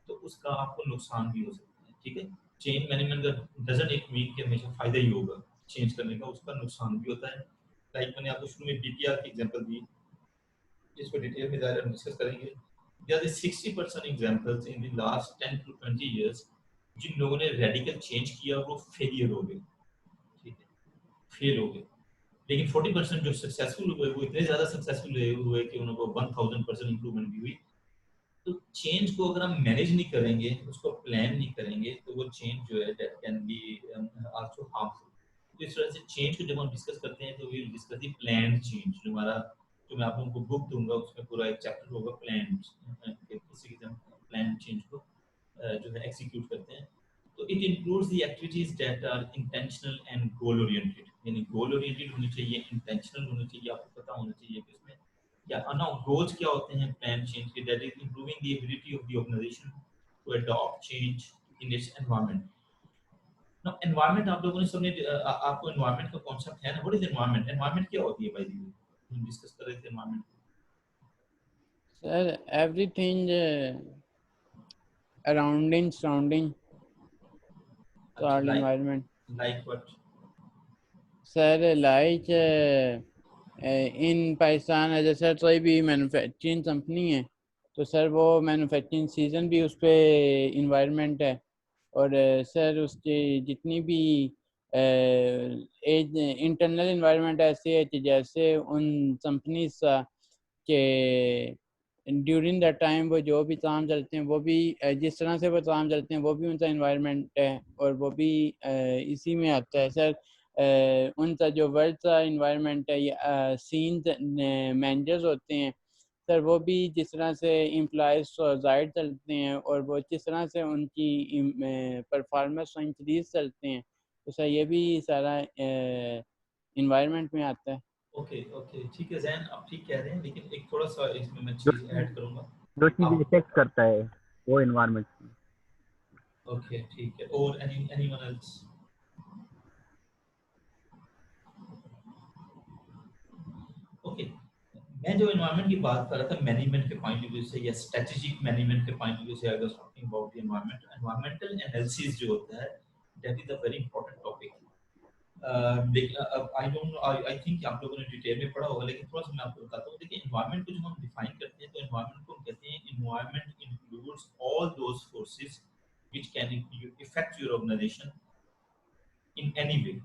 तो उसका आपको नुकसान भी हो सकता है। ठीक है, चेंज मैनेजमेंट का डजंट इट मीन कि हमेशा फ़ायदा ही होगा चेंज करने का, उसका नुकसान भी होता है। लाइक मैंने आपको शुरू में बीपीआर की एग्जांपल दी, जिसको डिटेल में ज़्यादा डिस्कस करेंगे। There are 60% examples in the last 10 to 20 years जिन लोगों ने रेडिकल चेंज किया वो फेलियर हो गए, ठीक है, फेल हो गए। लेकिन 40% जो सक्सेसफुल हुए वो इतने ज़्यादा सक्सेसफुल हुए कि उनको 1000% इंप्रूवमेंट भी हुई। तो चेंज को अगर हम मैनेज नहीं करेंगे, उसको प्लान नहीं करेंगे, तो वो चेंज जो है that can be also harmful. तो इस तरह से चेंज को जब हम डिस्कस करते हैं तो we discuss the plan change. जो हमारा, जो मैं आप लोगों को बुक दूंगा उसमें पूरा एक चैप्टर होगा प्लान, किसी की प्लान चेंज को जो है एग्जीक्यूट करते हैं। तो it includes the activities that are intentional and goal oriented, यानी गोल ओरिएंटेड होनी चाहिए, इंटेंशनल होनी चाहिए, आपको पता होना चाहिए कि इसमें क्या ना गोल्स क्या होते हैं प्लान चेंज के, that is improving the ability of the organization to adopt change in its environment. ना एनवायरनमेंट आप लोगों ने सबने आपको एनवायरनमेंट का कॉन्सेप्ट है ना, व्हाट इज एनवायरनमेंट? एनवायरनमेंट क्या होती है बाय द वे, हम डिस्कस कर रहे थे environment. Sir everything around surrounding अच्छा, our environment. Like what? Sir like in Pakistan जैसे कोई भी मैन्युफैक्चरिंग कंपनी है तो सर वो मैन्युफैक्चरिंग सीजन भी उस पर इन्वायरमेंट है। और सर उसकी जितनी भी इंटरनल इन्वायरमेंट ऐसी है कि जैसे उन कंपनीज के ड्यूरिंग द टाइम वो जो भी काम चलते हैं वो भी जिस तरह से वो काम चलते हैं वो भी उनका इन्वायरमेंट है और वो भी इसी में आता है सर। उनका जो वर्ल्ड का इन्वायरमेंट है या सीन मैनेजर्स होते हैं सर वो भी जिस तरह से एम्प्लॉयज़ जाहिर चलते हैं और वो जिस तरह से उनकी परफॉर्मेंस इंक्रीज चलते हैं तो सर ये भी सारा इन्वायरमेंट में आता है। ओके ओके, ठीक है जैन, आप ठीक कह रहे हैं, लेकिन एक थोड़ा सा इसमें मैं जो चीज ऐड करूंगा। जो चीज़ आप इफेक्ट करता है वो इन्वायरमेंट। ओके, ठीक है, और एनीवन एल्स? ओके, मैं जो एनवायरनमेंट की बात कर रहा था मैनेजमेंट के पॉइंट ऑफ व्यू से या स्ट्रेटेजिक मैनेजमेंट के पॉइंट ऑफ व्यू से, आई was talking about the environment. Environmental analysis जो होता है that is a very important topic. I don't know, I think आप लोगों ने डिटेल में पढ़ा होगा, लेकिन थोड़ा सा मैं आपको बताता हूँ। देखिए एनवायरनमेंट को जब हम डिफाइन करते हैं तो एनवायरनमेंट को हम कहते हैं environment includes all those forces which can effect your organization in any way.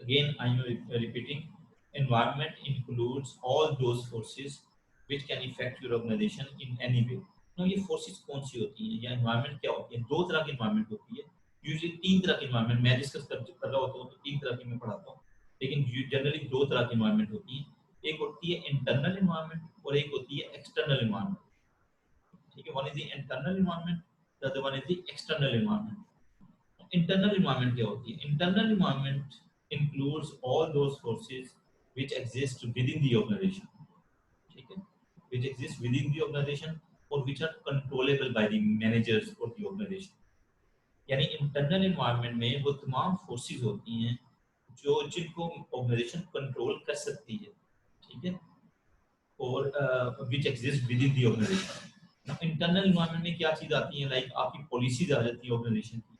Again, I am repeating, environment includes all those forces which can affect your organization in any way. Now, ये forces कौन सी होती हैं या environment क्या होती है? दो तरह की environment होती है। Usually तीन तरह की environment मैं डिस्कस कर रहा होता हूँ तो तीन तरह की मैं पढ़ाता हूँ, लेकिन जनरली दो तरह की environment होती है। एक होती है internal environment और एक होती है external environment। ठीक है, one is the internal environment, the other one is the external environment. Internal environment क्या होती है? Internal environment includes all those forces which exist within the organization, ठीक है, which exist within the organization और which are controllable by the managers of the organization. यानी internal environment में वो तमाम फोर्सेस होती हैं जो जिनको ऑर्गेनाइजेशन कंट्रोल कर सकती है, ठीक है, और which exist within the organization. Internal environment में क्या चीज आती है? लाइक आपकी पॉलिसीज आ जाती है ऑर्गेनाइजेशन की,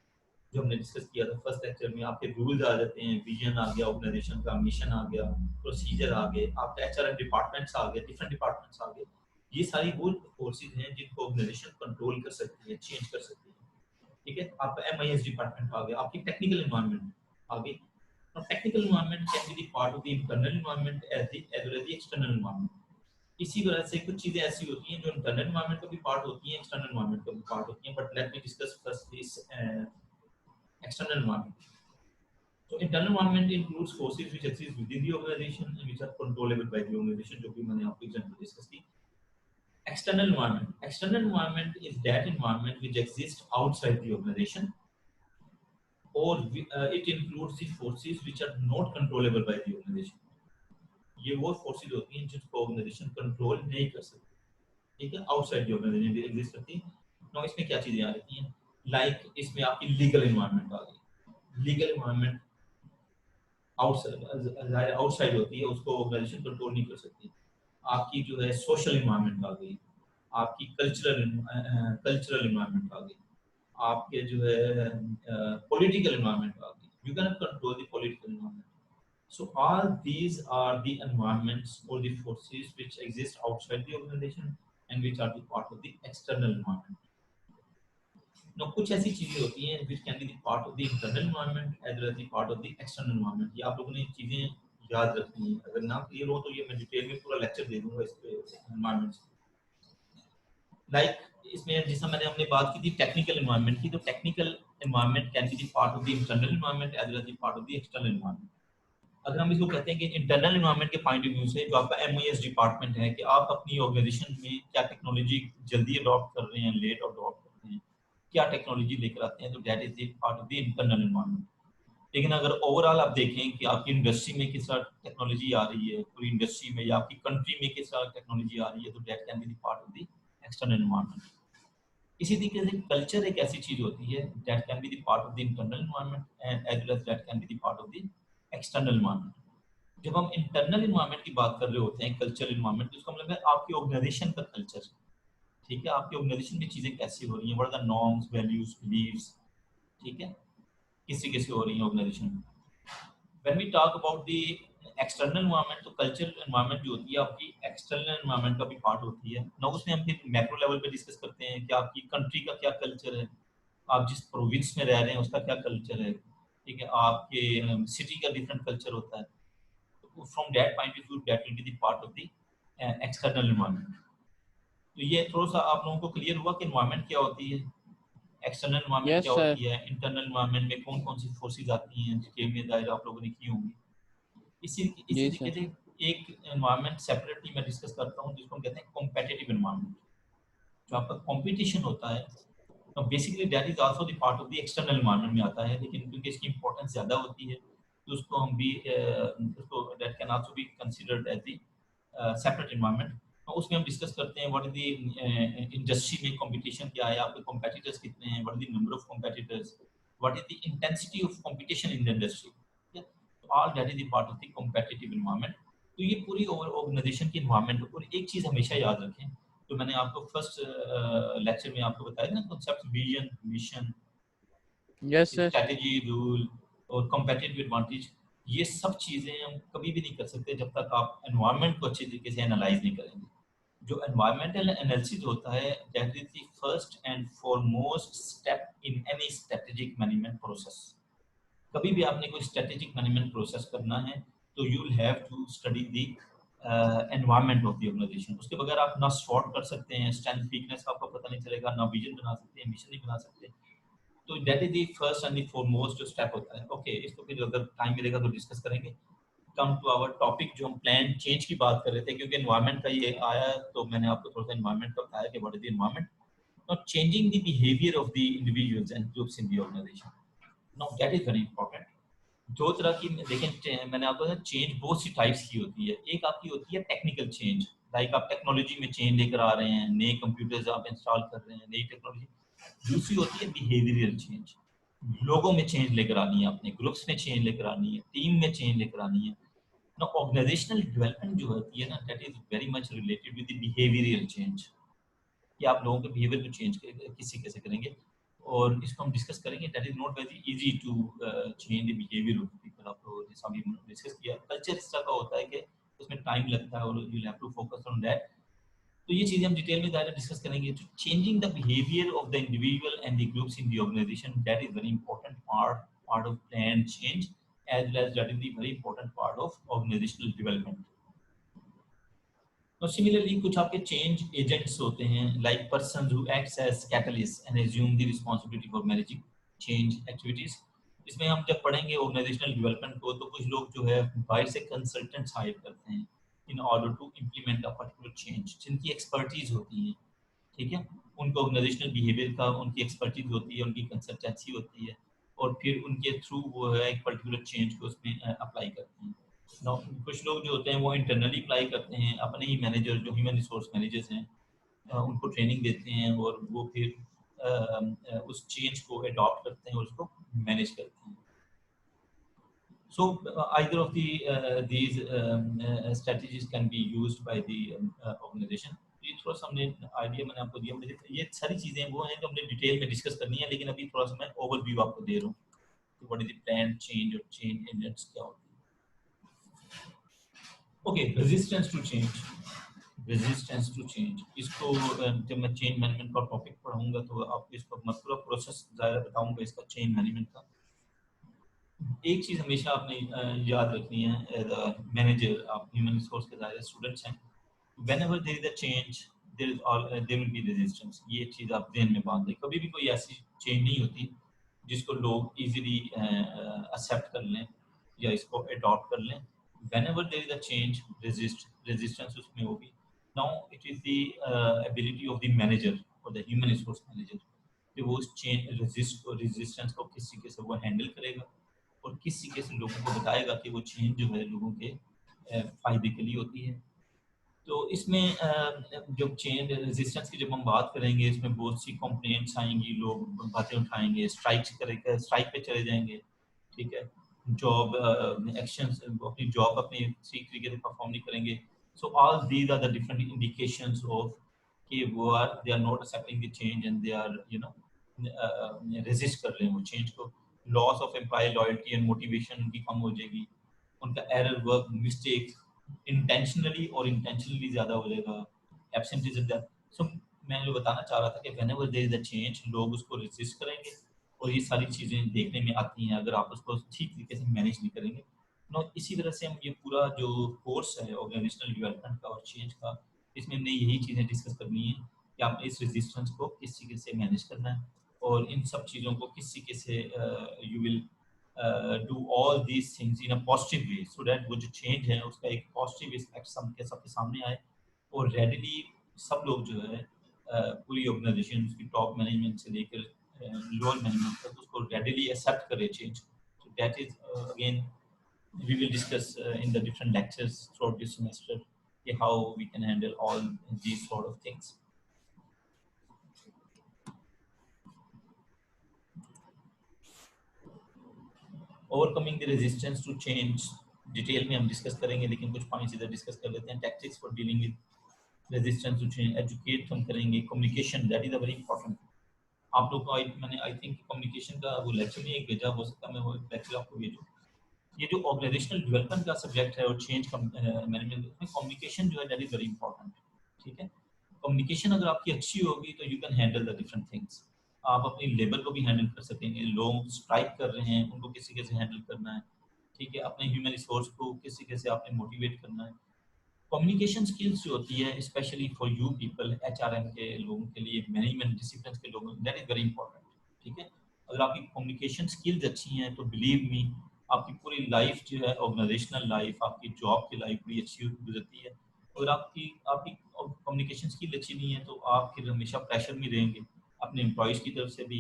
जो हमने डिस्कस किया था फर्स्ट लेक्चर में। आपके रूल्स आ जाते हैं, विजन आ गया ऑर्गेनाइजेशन का, मिशन आ गया, प्रोसीजर आ गए, आपका एचआरएम डिपार्टमेंट्स आ गए, डिफरेंट डिपार्टमेंट्स आ गए। ये सारी वो फोर्सेस हैं जिनको ऑर्गेनाइजेशन कंट्रोल कर सकती है, चेंज कर सकती है, ठीक है। आपका एमआईएस डिपार्टमेंट आ गया, आपकी टेक्निकल एनवायरनमेंट आ गई। Now, technical environment can be the part of the internal environment as well as the external environment. इसी वजह से कुछ चीजें ऐसी होती हैं जो इंटरनल एनवायरनमेंट का भी पार्ट होती हैं, एक्सटर्नल एनवायरनमेंट का भी पार्ट होती हैं, but let me discuss first this external environment. So internal environment includes forces which exist within the organization and which are controllable by the organization, जो कि मैंने आपको एग्जांपल डिस्कस की। External environment. External environment is that environment which exists outside the organization, or it includes the forces which are not controllable by the organization. ये वो forces होती हैं जिनको organization control नहीं कर सकती, ठीक है, outside the organization exist करती हैं। नो इसमें क्या चीजें आ जाती हैं, लाइक इसमें आपकी लीगल एनवायरनमेंट आ गई। लीगल एनवायरनमेंट आउटसाइड होती है, उसको ऑर्गेनाइजेशन कंट्रोल नहीं कर सकती। आपकी जो है सोशल एनवायरनमेंट आ गई, आपकी कल्चरल एनवायरनमेंट आ गई, आपके जो है पॉलिटिकल एनवायरनमेंट आ गई। You can control the political environment. So all these are the environments or the forces which exist outside the organization and which are the part of the external environment. Now कुछ ऐसी चीजें होती हैं which can be the part of the internal environment as well as the part of the external environment. ये आप लोगों ने चीजें याद रखनी है, अगर ना क्लियर हो तो ये मैं डिटेल में पूरा लेक्चर दे दूंगा इस पे environments। लाइक इसमें जैसा मैंने हमने बात की थी टेक्निकल एनवायरनमेंट की, तो technical environment can be the part of the internal environment as well as the part of the external environment. अगर हम इसको कहते हैं कि इंटरनल एनवायरनमेंट के पॉइंट ऑफ व्यू से जो आपका एमओएस डिपार्टमेंट है कि आप अपनी ऑर्गेनाइजेशन में क्या टेक्नोलॉजी जल्दी अडॉप्ट कर रहे हैं, लेट अडॉप्ट कर रहे हैं, क्या टेक्नोलॉजी लेकर आते हैं, तो that is the part of the internal environment. लेकिन अगर ओवरऑल आप देखें कि आपकी इंडस्ट्री में किस तरह टेक्नोलॉजी आ रही है, पूरी इंडस्ट्री में या आपकी कंट्री में किस तरह टेक्नोलॉजी आ रही है, तो that can be the part of the external environment. इसी तरीके से कल्चर एक ऐसी चीज होती है that can be the part of the internal environment and as well as that can be the part of the external environment. जब हम इंटरनल एनवायरनमेंट की बात कर रहे होते हैं, कल्चरल एनवायरनमेंट, तो इसका मतलब है आपकी ऑर्गेनाइजेशन का कल्चर। ठीक है, आपकी ऑर्गेनाइजेशन में चीजें कैसी हो रही हैं, what are the norms, values, beliefs, ठीक है, किस तरीके से हो रही है ऑर्गेनाइजेशन में। When we talk about the external environment, तो कल्चरल एनवायरनमेंट जो होती है आपकी एक्सटर्नल एनवायरनमेंट का भी पार्ट होती है ना। उसमें हम फिर मैक्रो लेवल पे डिस्कस करते हैं कि आपकी कंट्री का क्या कल्चर है, आप जिस प्रोविंस में रह रहे हैं उसका क्या कल्चर है, ठीक है, आपके सिटी का डिफरेंट कल्चर होता है। From that point of view, that will be the part of the external environment. तो ये थोड़ा सा आप लोगों को क्लियर हुआ कि एनवायरनमेंट क्या होती है, एक्सटर्नल एनवायरनमेंट यस क्या सर। होती है, इंटरनल एनवायरनमेंट में कौन कौन सी फोर्सेस आती हैं, डिटेल में दायरा आप लोगों ने की होंगी। इसी जी तरीके सर। से एक एनवायरनमेंट सेपरेटली मैं डिस्कस करता हूँ जिसको हम कहते हैं कॉम्पिटिटिव एनवायरनमेंट। जो आपका कॉम्पिटिशन होता है, तो basically that is also the part of the external environment में आता है, लेकिन क्योंकि इसकी इंपॉर्टेंस ज़्यादा होती है तो उसको हम भी उसको that can also be considered as the separate environment. तो उसमें हम डिस्कस करते हैं व्हाट इज द इंडस्ट्री में कंपटीशन क्या है, आपके कॉम्पिटिटर्स कितने हैं, what is the number of competitors, what is the intensity of competition in the industry. तो all that is the part of the competitive environment. तो ये पूरी ऑर्गेनाइजेशन की एनवायरनमेंट। और एक चीज़ हमेशा याद रखें, तो मैंने आपको फर्स्ट लेक्चर में आपको बताया ना, concept vision, mission, yes sir. Strategy, rule और कॉम्पिटिटिव एडवांटेज, ये सब चीज़ें हम कभी भी नहीं कर सकते जब तक आप एनवायरनमेंट को अच्छे तरीके से एनालाइज नहीं करेंगे। जो एनवायरमेंटल एनालिसिस होता है that is the first and foremost step in any strategic management process. कभी भी आपने कोई स्ट्रेटेजिक मैनेजमेंट प्रोसेस करना है तो you will have to study the environment of the organisation. उसके बगैर आप ना सॉर्ट कर सकते हैं, स्ट्रेंथ वीकनेस का आपको पता नहीं चलेगा, ना विजन बना सकते हैं, मिशन नहीं बना सकते। तो that is the first and the foremost जो स्टेप होता है। ओके, इसको फिर अगर टाइम मिलेगा तो डिस्कस करेंगे। कम टू आवर टॉपिक, जो हम प्लान चेंज की बात कर रहे थे, क्योंकि एनवायरनमेंट का ये आया तो मैंने आपको थोड़ा सा एनवायरनमेंट का बताया कि what is the environment. Now changing the behaviour of the individuals and groups in the organisation, now that is very important. दो तरह की, लेकिन मैंने आपको बताया चेंज बहुत सी टाइप्स की होती है। एक आपकी होती है टेक्निकल चेंज, लाइक आप टेक्नोलॉजी में चेंज लेकर आ रहे हैं, नए कंप्यूटर्स आप इंस्टॉल कर रहे हैं, नई टेक्नोलॉजी। दूसरी होती है बिहेवियरल चेंज, लोगों में चेंज लेकर आनी है, अपने ग्रुप्स में चेंज लेकर आनी है, टीम में चेंज लेकर आनी है। ना ऑर्गेनाइजेशनल डेवलपमेंट जो होती है ना, that is very much related with the behavioural change, कि आप लोगों के बिहेवियर को चेंज किसी कैसे करेंगे। और इसको हम डिस्कस करेंगे। That is not very easy to change the behaviour of people. आप लोग जैसा भी डिस्कस किया, कल्चर इस तरह का होता है कि उसमें टाइम लगता है और you have to focus on that. तो ये चीजें हम डिटेल में ज़्यादा डिस्कस करेंगे। तो changing the behaviour of the individual and the groups in the organisation, that is very important part of plan change as well as that is the very important part of organizational development. Now similarly कुछ आपके change agents होते हैं, like persons who acts as catalysts and assume the responsibility for managing change activities. इसमें हम जब पढ़ेंगे organizational development को, तो कुछ लोग जो है बाहर से consultants hire करते हैं in order to implement a particular change, जिनकी expertise होती है, ठीक है, उनको organizational behavior का उनकी expertise होती है, उनकी consultancy होती है, और फिर उनके थ्रू वो है एक पर्टिकुलर चेंज को उसमें अप्लाई करते हैं। Now, कुछ लोग जो होते हैं वो इंटरनली अप्लाई करते हैं, अपने ही मैनेजर जो ह्यूमन रिसोर्स मैनेजर्स हैं उनको ट्रेनिंग देते हैं और वो फिर उस चेंज को अडॉप्ट करते हैं और उसको मैनेज करते हैं. So either of these strategies can be used by the organization. ये थोड़ा सा हमने आइडिया मैंने आपको दिया. मुझे ये सारी चीज़ें वो हैं जो हमने डिटेल में डिस्कस करनी है, लेकिन अभी थोड़ा सा मैं ओवरव्यू आपको दे रहा हूँ कि what is the plan change और चेंज एजेंट्स क्या होते हैं. Okay, resistance to change. Resistance to change, इसको जब मैं चेंज मैनेजमेंट का टॉपिक पढ़ाऊंगा तो आपको इसको मैं पूरा प्रोसेस ज़्यादा बताऊंगा इसका चेंज मैनेजमेंट का. एक चीज़ हमेशा आपने याद रखनी है एज अ मैनेजर, आप ह्यूमन रिसोर्स के ज़्यादा स्टूडेंट्स हैं. Whenever there is a change, there will be resistance. ये चीज़ आप ध्यान में बांध दें. कभी भी कोई ऐसी चेंज नहीं होती जिसको लोग इजीली एक्सेप्ट कर लें या इसको अडॉप्ट कर लें. Whenever there is a change, resistance उसमें होगी. Now it is the ability of the manager or the human resource manager कि वो उस चेंज रेजिस्टेंस को किस तरीके से वो हैंडल करेगा और किस तरीके से लोगों को बताएगा कि वो चेंज जो है लोगों के फायदे के लिए होती है. तो इसमें जब चेंज रेजिस्टेंस की जब हम बात करेंगे, इसमें बहुत सी कंप्लेंट्स आएंगी, लोग बातें उठाएंगे, स्ट्राइक पे चले जाएंगे. ठीक है, जॉब एक्शंस, अपनी जॉब अपनी सही तरीके से परफॉर्म नहीं करेंगे. So all these are the different indications of कि वो are they are not accepting the change and they are resist कर रहे हैं वो चेंज को. Loss of employ loyalty and motivation उनकी कम हो जाएगी. उनका एरर वर्क मिस्टेक्स इंटेंशनली और इंटेंशनली ज़्यादा हो जाएगा. एब्सेंटीज़म ज़्यादा. सो मैं जो बताना चाह रहा था कि whenever there is a change, लोग उसको रेजिस्ट करेंगे और ये सारी चीज़ें देखने में आती हैं अगर आप उसको ठीक तरीके से मैनेज नहीं करेंगे. नो, इसी तरह से हम ये पूरा जो कोर्स है ऑर्गेनाइजेशनल डेवलपमेंट का और चेंज का, इसमें हमने यही चीज़ें डिस्कस करनी है कि आपने इस रेजिस्टेंस को किस तरीके से मैनेज करना है और इन सब चीज़ों को किस तरीके से you will do all these things in a positive way so that वो जो change है उसका एक positive effect सबके सामने आए और readily सब लोग जो है पूरी ऑर्गेनाइजेशन उसकी टॉप मैनेजमेंट से लेकर लोअर मैनेजमेंट तक उसको readily accept करे change. So that is again we will discuss in the different lectures throughout this semester how we can handle all these sort of things. Overcoming the resistance to change detail में हम discuss करेंगे, लेकिन कुछ points इधर discuss कर लेते हैं. Tactics for dealing with resistance to change, educate हम करेंगे. Communication, that is a very important. आप लोग को मैंने आई थिंक कम्युनिकेशन का वो लेक्चर नहीं एक भेजा, हो सकता है मैं वो लेक्चर आपको भेजूँ. ये जो ऑर्गेनाइजेशनल डेवलपमेंट का सब्जेक्ट है और चेंज मैनेजमेंट में कम्युनिकेशन जो है दैट इज वेरी इंपॉर्टेंट. ठीक है, कम्युनिकेशन अगर आपकी अच्छी होगी तो you can handle the different things. आप अपनी लेबर को भी हैंडल कर सकेंगे. लोग स्ट्राइक कर रहे हैं, उनको किसी कैसे हैंडल करना है. ठीक है, अपने ह्यूमन रिसोर्स को किसी कैसे आपने मोटिवेट करना है. कम्युनिकेशन स्किल्स जो होती है specially for you people, HRM के लोगों के लिए, मैनेजमेंट डिसिप्लिन के लोगों, दैट इज वेरी इंपॉर्टेंट. ठीक है, अगर आपकी कम्युनिकेशन स्किल्स अच्छी हैं तो बिलीव मी आपकी पूरी लाइफ जो है ऑर्गेनाइजेशनल लाइफ, आपकी जॉब की लाइफ बड़ी अच्छी गुजरती है. अगर आपकी आपकी कम्युनिकेशन स्किल अच्छी नहीं है तो आप फिर हमेशा प्रेशर में रहेंगे, अपने एम्प्लॉयज़ की तरफ से भी,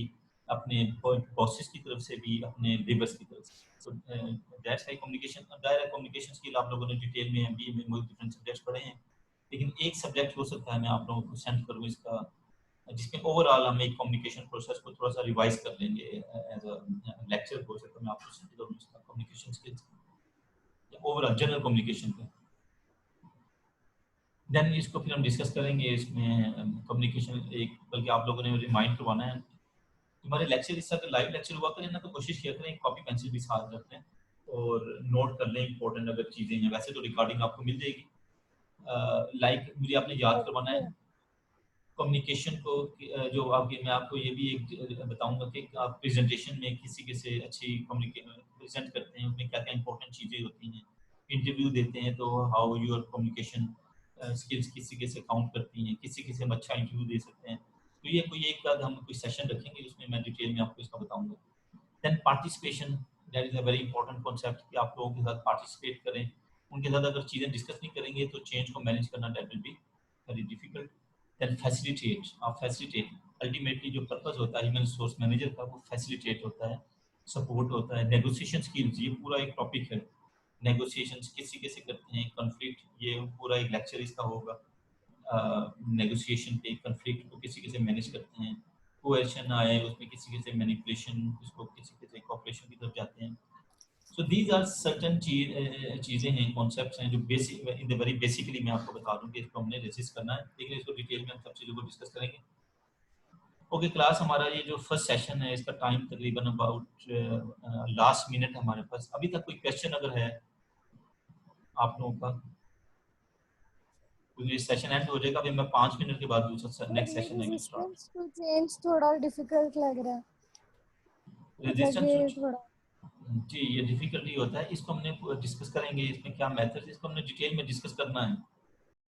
अपने बॉसेस की तरफ से भी, अपने लेबर्स की तरफ से. So that's why communication, direct communication skill आप लोगों ने डिटेल में एमबीए में बहुत डिफरेंट सब्जेक्ट्स पढ़े हैं, लेकिन एक सब्जेक्ट हो सकता है मैं आप लोगों को सेंड करूँ इसका, जिसमें ओवरऑल हम एक कम्युनिकेशन प्रोसेस को थोड़ा सा रिवाइज कर लेंगे एज अ लेक्चर हो सकता है. मैं आपको सेंड करूँ इसका communication skills overall general communication का. देन इसको फिर हम डिस्कस करेंगे. इसमें कम्युनिकेशन एक, बल्कि आप लोगों ने रिमाइंड करवाना है. हमारे लेक्चर इस तरह लाइव लेक्चर हुआ करें ना तो कोशिश किया करें कॉपी पेंसिल भी साथ रख लें और नोट कर लें इंपॉर्टेंट अगर चीज़ें हैं. वैसे तो रिकॉर्डिंग आपको मिल जाएगी. लाइक मुझे आपने याद करवाना है कम्युनिकेशन को जो आपके, मैं आपको ये भी एक बताऊंगा कि आप प्रेजेंटेशन में किसी के से अच्छी प्रेजेंट करते हैं उसमें क्या क्या इंपॉर्टेंट चीज़ें होती हैं. इंटरव्यू देते हैं तो हाउ योर कम्युनिकेशन स्किल्स किसी के से काउंट करती हैं, किसी के से हम अच्छा इंटरव्यू दे सकते हैं. तो ये कोई एक बार हम कोई सेशन रखेंगे उसमें मैं डिटेल में आपको इसका बताऊंगा. Then participation, that is a very important concept कि आप लोगों के साथ पार्टिसिपेट करें. उनके साथ अगर चीज़ें डिस्कस नहीं करेंगे तो चेंज को मैनेज करना that will be very difficult. Then facilitate, आप फैसिलिटेट, अल्टीमेटली जो पर्पस होता है ह्यूमन रिसोर्स मैनेजर का वो फैसिलिटेट होता है, सपोर्ट होता है. नेगोशिएशन स्किल्स, ये पूरा एक टॉपिक है. नेगोशिएशंस किसी कैसे करते हैं, कॉन्फ्लिक्ट, ये पूरा एक लेक्चर इसका होगा. नेगोशिएशन पे कॉन्फ्लिक्ट को किसी कैसे मैनेज करते हैं. कोएशन आए, उसमें किसी से मैनिपुलेशन, उसको किसी से कॉपरेशन की तरफ जाते हैं। सो दीज आर सर्टन चीज़ें हैं, कॉन्सेप्ट्स हैं जो basic in the very basically मैं आपको बता दूं कि इसको हमने रेसिस्ट करना है, लेकिन इसको डिटेल में हम सब चीज़ों को डिस्कस करेंगे। ओके क्लास, हमारा ये जो फर्स्ट सेशन है इसका टाइम तकरीबन अबाउट लास्ट मिनट हमारे पास। अभी तक कोई क्वेश्चन अगर है आप लोगों का, क्योंकि ये सेशन एंड हो जाएगा, फिर मैं 5 मिनट के बाद दूसरा नेक्स्ट ये सेशन लेंगे स्टार्ट। रेजिस्टेंस टू चेंज थोड़ा डिफिकल्ट लग रहा है, मतलब रेजिस्टेंस ये थोड़ा जी, ये डिफिकल्टी होता है, इसको हमने डिस्कस करेंगे, इसमें क्या मेथड, इसको हमने डिटेल में डिस्कस करना है।